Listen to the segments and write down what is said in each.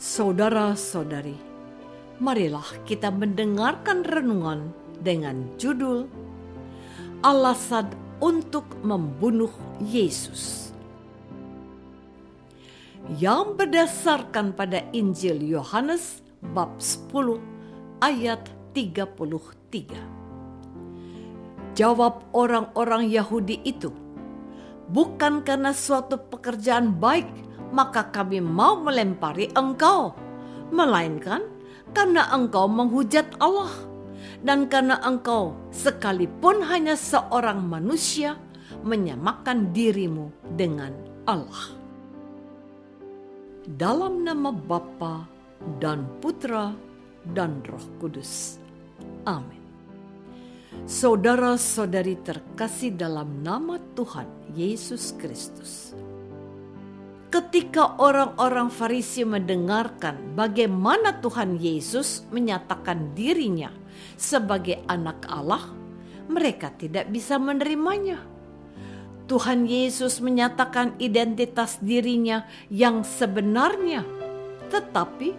Saudara-saudari, marilah kita mendengarkan renungan dengan judul Alasan untuk membunuh Yesus, yang berdasarkan pada Injil Yohanes bab 10 ayat 33. Jawab orang-orang Yahudi itu, "Bukan karena suatu pekerjaan baik maka kami mau melempari engkau, melainkan karena engkau menghujat Allah, dan karena engkau sekalipun hanya seorang manusia menyamakan dirimu dengan Allah." Dalam nama Bapa dan Putra dan Roh Kudus. Amin. Saudara-saudari terkasih dalam nama Tuhan Yesus Kristus. Ketika orang-orang Farisi mendengarkan bagaimana Tuhan Yesus menyatakan dirinya sebagai anak Allah, mereka tidak bisa menerimanya. Tuhan Yesus menyatakan identitas dirinya yang sebenarnya, tetapi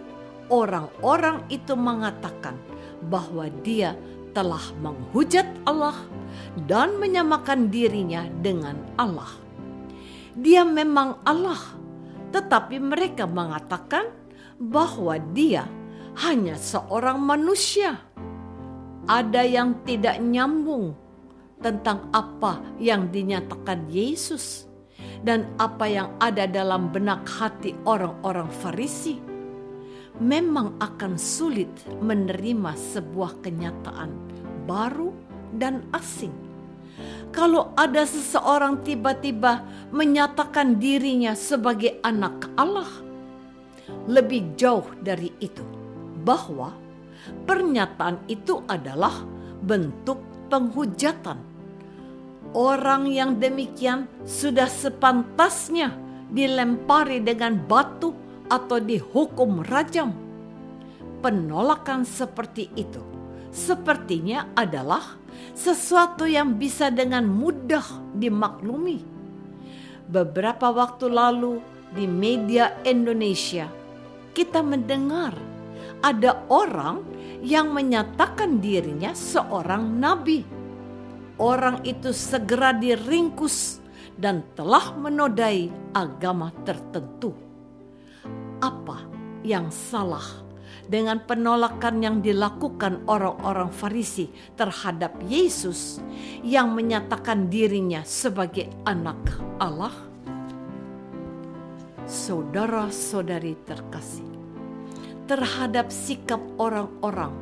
orang-orang itu mengatakan bahwa dia telah menghujat Allah dan menyamakan dirinya dengan Allah. Dia memang Allah, tetapi mereka mengatakan bahwa dia hanya seorang manusia. Ada yang tidak nyambung tentang apa yang dinyatakan Yesus dan apa yang ada dalam benak hati orang-orang Farisi. Memang akan sulit menerima sebuah kenyataan baru dan asing. Kalau ada seseorang tiba-tiba menyatakan dirinya sebagai anak Allah, lebih jauh dari itu, bahwa pernyataan itu adalah bentuk penghujatan. Orang yang demikian sudah sepantasnya dilempari dengan batu atau dihukum rajam. Penolakan seperti itu sepertinya adalah sesuatu yang bisa dengan mudah dimaklumi. Beberapa waktu lalu di media Indonesia, kita mendengar ada orang yang menyatakan dirinya seorang nabi. Orang itu segera diringkus dan telah menodai agama tertentu. Apa yang salah dengan penolakan yang dilakukan orang-orang Farisi terhadap Yesus yang menyatakan dirinya sebagai anak Allah? Saudara-saudari terkasih, terhadap sikap orang-orang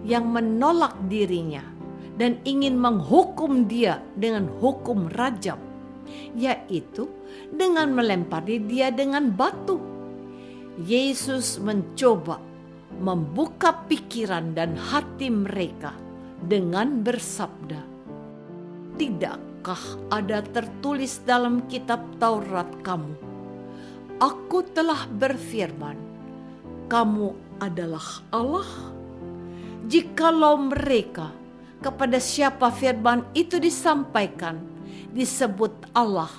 yang menolak dirinya dan ingin menghukum dia dengan hukum rajam, yaitu dengan melempari dia dengan batu, Yesus mencoba membuka pikiran dan hati mereka dengan bersabda, "Tidakkah ada tertulis dalam kitab Taurat kamu, Aku telah berfirman, kamu adalah Allah?" Jikalau mereka kepada siapa firman itu disampaikan disebut Allah,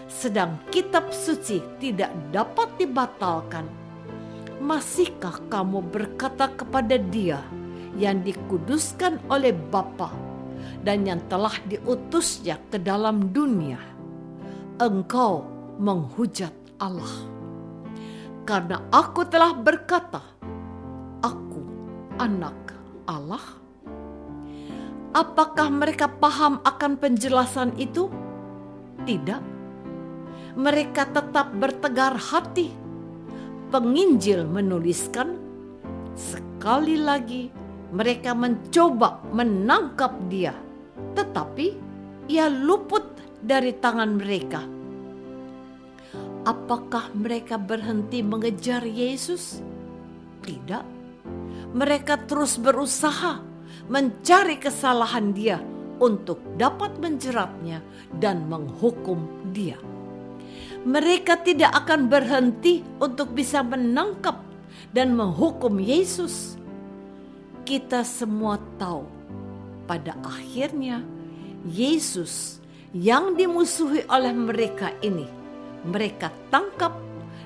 sedang kitab suci tidak dapat dibatalkan, masihkah kamu berkata kepada Dia yang dikuduskan oleh Bapa dan yang telah diutusnya ke dalam dunia, engkau menghujat Allah? Karena aku telah berkata, aku anak Allah. Apakah mereka paham akan penjelasan itu? Tidak. Mereka tetap bertegar hati. Penginjil menuliskan, sekali lagi mereka mencoba menangkap dia, tetapi ia luput dari tangan mereka. Apakah mereka berhenti mengejar Yesus? Tidak. Mereka terus berusaha mencari kesalahan dia untuk dapat menjeratnya dan menghukum dia. Mereka tidak akan berhenti untuk bisa menangkap dan menghukum Yesus. Kita semua tahu pada akhirnya Yesus yang dimusuhi oleh mereka ini, mereka tangkap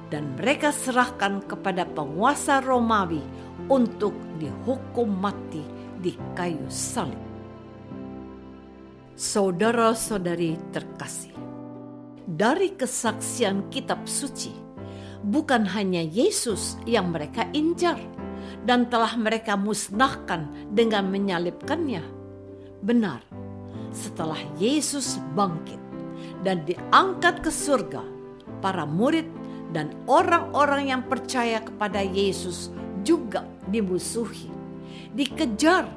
dan mereka serahkan kepada penguasa Romawi untuk dihukum mati di kayu salib. Saudara-saudari terkasih, dari kesaksian kitab suci, bukan hanya Yesus yang mereka incar dan telah mereka musnahkan dengan menyalibkannya. Benar, setelah Yesus bangkit dan diangkat ke surga, para murid dan orang-orang yang percaya kepada Yesus juga dimusuhi, dikejar,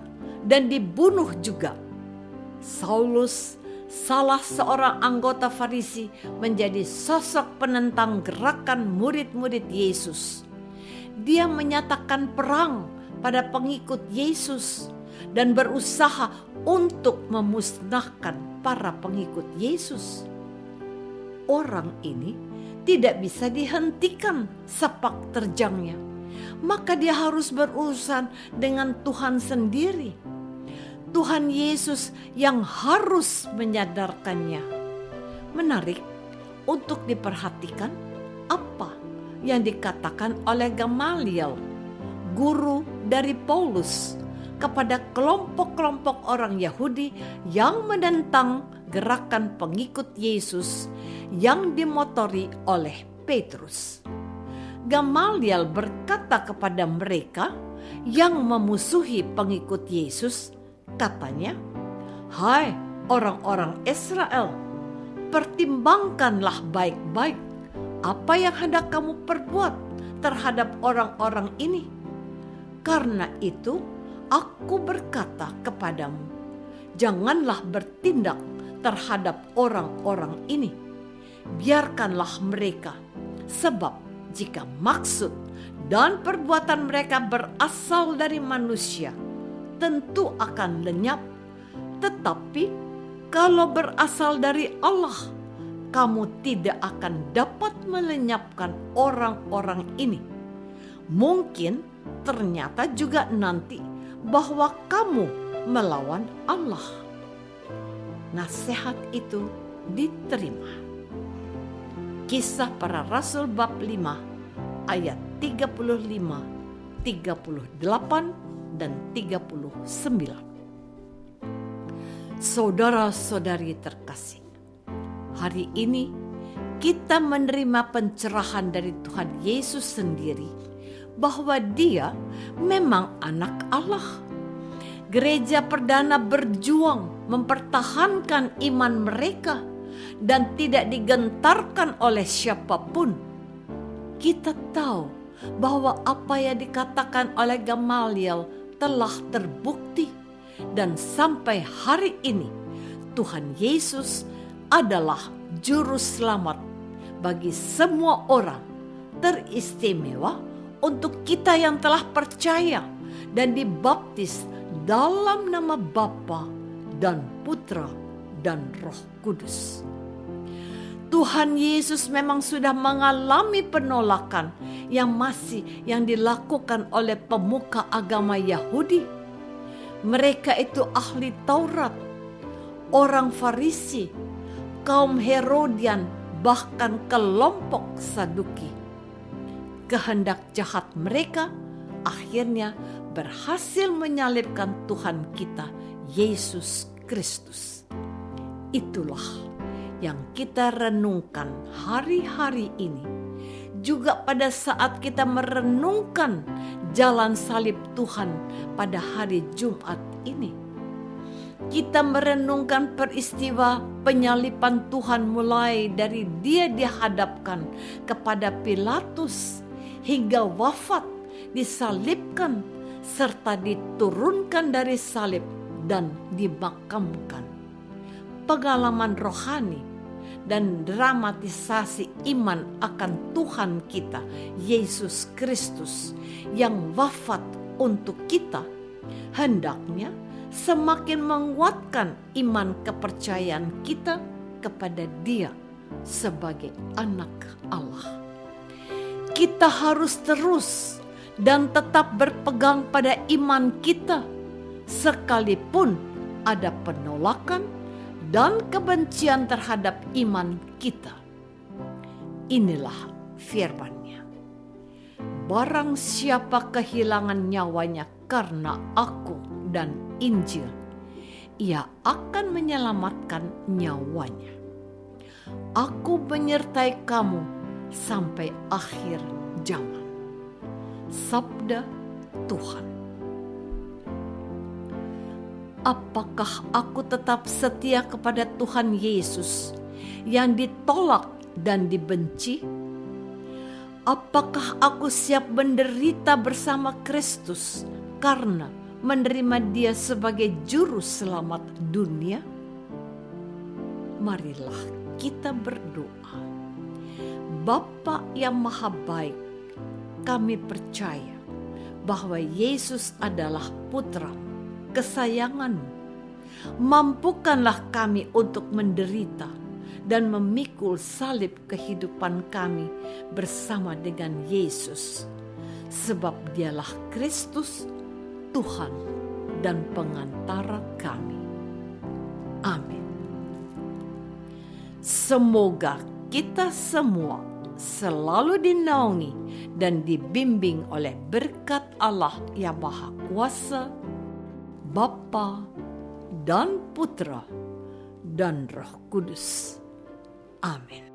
dan dibunuh juga. Saulus, salah seorang anggota Farisi, menjadi sosok penentang gerakan murid-murid Yesus. Dia menyatakan perang pada pengikut Yesus dan berusaha untuk memusnahkan para pengikut Yesus. Orang ini tidak bisa dihentikan sepak terjangnya, maka dia harus berurusan dengan Tuhan sendiri. Tuhan Yesus yang harus menyadarkannya. Menarik untuk diperhatikan apa yang dikatakan oleh Gamaliel, guru dari Paulus, kepada kelompok-kelompok orang Yahudi yang menentang gerakan pengikut Yesus yang dimotori oleh Petrus. Gamaliel berkata kepada mereka yang memusuhi pengikut Yesus, katanya, "Hai orang-orang Israel, pertimbangkanlah baik-baik apa yang hendak kamu perbuat terhadap orang-orang ini. Karena itu, aku berkata kepadamu, janganlah bertindak terhadap orang-orang ini. Biarkanlah mereka, sebab jika maksud dan perbuatan mereka berasal dari manusia, tentu akan lenyap. Tetapi kalau berasal dari Allah, kamu tidak akan dapat melenyapkan orang-orang ini. Mungkin ternyata juga nanti bahwa kamu melawan Allah." Nasihat itu diterima. Kisah Para Rasul bab 5 ayat 35, 38 dan 39. Saudara-saudari terkasih, hari ini kita menerima pencerahan dari Tuhan Yesus sendiri bahwa Dia memang anak Allah. Gereja perdana berjuang mempertahankan iman mereka dan tidak digentarkan oleh siapapun. Kita tahu bahwa apa yang dikatakan oleh Gamaliel telah terbukti, dan sampai hari ini Tuhan Yesus adalah juru selamat bagi semua orang, teristimewa untuk kita yang telah percaya dan dibaptis dalam nama Bapa dan Putra dan Roh Kudus. Tuhan Yesus memang sudah mengalami penolakan yang dilakukan oleh pemuka agama Yahudi. Mereka itu ahli Taurat, orang Farisi, kaum Herodian, bahkan kelompok Saduki. Kehendak jahat mereka akhirnya berhasil menyalibkan Tuhan kita, Yesus Kristus. Itulah yang kita renungkan hari-hari ini. Juga pada saat kita merenungkan jalan salib Tuhan pada hari Jumat ini. Kita merenungkan peristiwa penyaliban Tuhan mulai dari Dia dihadapkan kepada Pilatus hingga wafat, disalibkan, serta diturunkan dari salib dan dimakamkan. Pengalaman rohani dan dramatisasi iman akan Tuhan kita, Yesus Kristus, yang wafat untuk kita, hendaknya semakin menguatkan iman kepercayaan kita kepada Dia sebagai anak Allah. Kita harus terus dan tetap berpegang pada iman kita, sekalipun ada penolakan dan kebencian terhadap iman kita. Inilah firman-Nya. barang siapa kehilangan nyawanya karena aku dan Injil, ia akan menyelamatkan nyawanya. Aku menyertai kamu sampai akhir zaman. Sabda Tuhan. Apakah aku tetap setia kepada Tuhan Yesus yang ditolak dan dibenci? Apakah aku siap menderita bersama Kristus karena menerima Dia sebagai juru selamat dunia? Marilah kita berdoa. Bapa yang Maha Baik, kami percaya bahwa Yesus adalah Putra-Mu, kesayangan-Mu. Mampukanlah kami untuk menderita dan memikul salib kehidupan kami bersama dengan Yesus, sebab Dialah Kristus, Tuhan dan pengantara kami. Amin. Semoga kita semua selalu dinaungi dan dibimbing oleh berkat Allah yang Maha Kuasa, Bapa dan Putra dan Roh Kudus. Amin.